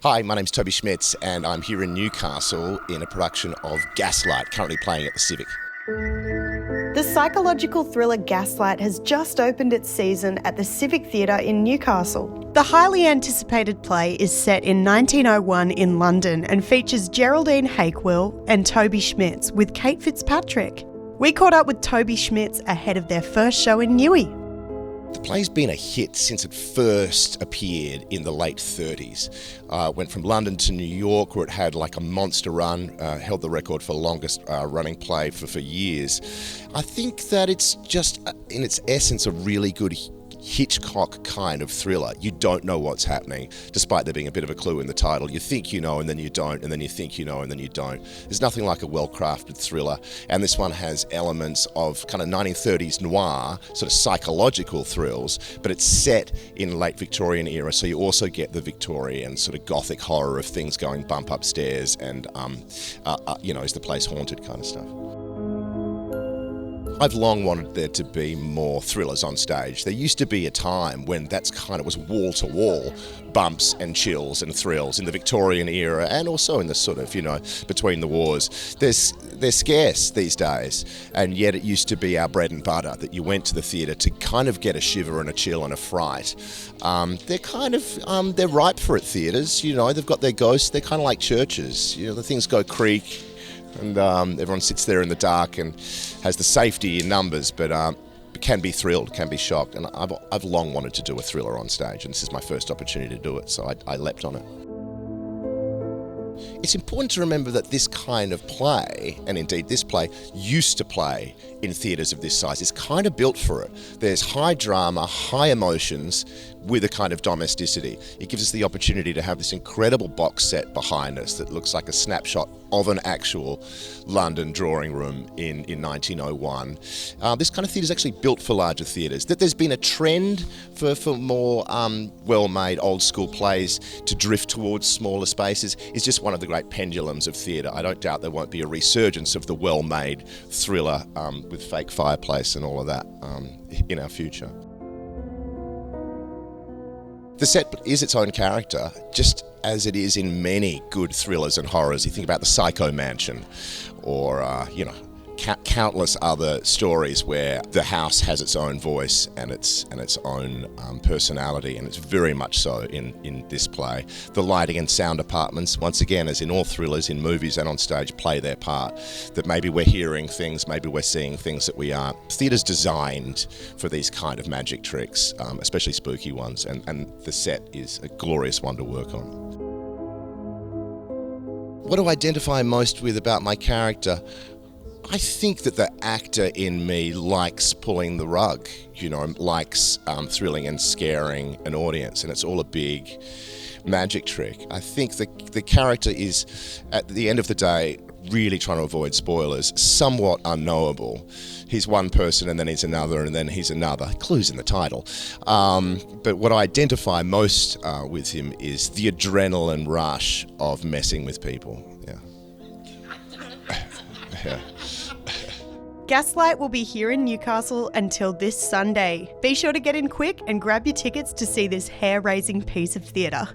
Hi, my name's Toby Schmitz and I'm here in Newcastle in a production of Gaslight, currently playing at the Civic. The psychological thriller Gaslight has just opened its season at the Civic Theatre in Newcastle. The highly anticipated play is set in 1901 in London and features Geraldine, Hakewill and Toby Schmitz with Kate Fitzpatrick. We caught up with Toby Schmitz ahead of their first show in Newy. The play's been a hit since it first appeared in the late 30s. It went from London to New York, where it had like a monster run, held the record for longest running play for years. I think that it's just, in its essence, a really good Hitchcock kind of thriller. You don't know what's happening, despite there being a bit of a clue in the title. You think you know, and then you don't, and then you think you know, and then you don't. There's nothing like a well-crafted thriller, and this one has elements of kind of 1930s noir, sort of psychological thrills, but it's set in late Victorian era, so you also get the Victorian sort of gothic horror of things going bump upstairs and, is the place haunted kind of stuff. I've long wanted there to be more thrillers on stage. There used to be a time when that's kind of was wall-to-wall bumps and chills and thrills in the Victorian era and also in the sort of, between the wars. They're scarce these days, and yet it used to be our bread and butter that you went to the theatre to kind of get a shiver and a chill and a fright. They're ripe for it, theatres, they've got their ghosts. They're kind of like churches, the things go creak. And everyone sits there in the dark and has the safety in numbers, but can be thrilled, can be shocked. And I've long wanted to do a thriller on stage, and this is my first opportunity to do it, so I leapt on it. It's important to remember that this kind of play, and indeed this play, used to play in theatres of this size. It's kind of built for it. There's high drama, high emotions with a kind of domesticity. It gives us the opportunity to have this incredible box set behind us that looks like a snapshot of an actual London drawing room in 1901. This kind of theatre is actually built for larger theatres. That there's been a trend for more well-made old school plays to drift towards smaller spaces is just one of the great pendulums of theatre. I don't doubt there won't be a resurgence of the well-made thriller with fake fireplace and all of that in our future. The set is its own character, just as it is in many good thrillers and horrors. You think about the Psycho Mansion or, countless other stories where the house has its own voice and its own personality, and it's very much so in this play. The lighting and sound departments, once again, as in all thrillers, in movies and on stage, play their part. That maybe we're hearing things, maybe we're seeing things that we aren't. Theatre's designed for these kind of magic tricks, especially spooky ones, and the set is a glorious one to work on. What do I identify most with about my character? I think that the actor in me likes pulling the rug, likes thrilling and scaring an audience, and it's all a big magic trick. I think the character is, at the end of the day, really trying to avoid spoilers, somewhat unknowable. He's one person and then he's another and then he's another. Clues in the title. But what I identify most with him is the adrenaline rush of messing with people. Yeah. Gaslight will be here in Newcastle until this Sunday. Be sure to get in quick and grab your tickets to see this hair-raising piece of theatre.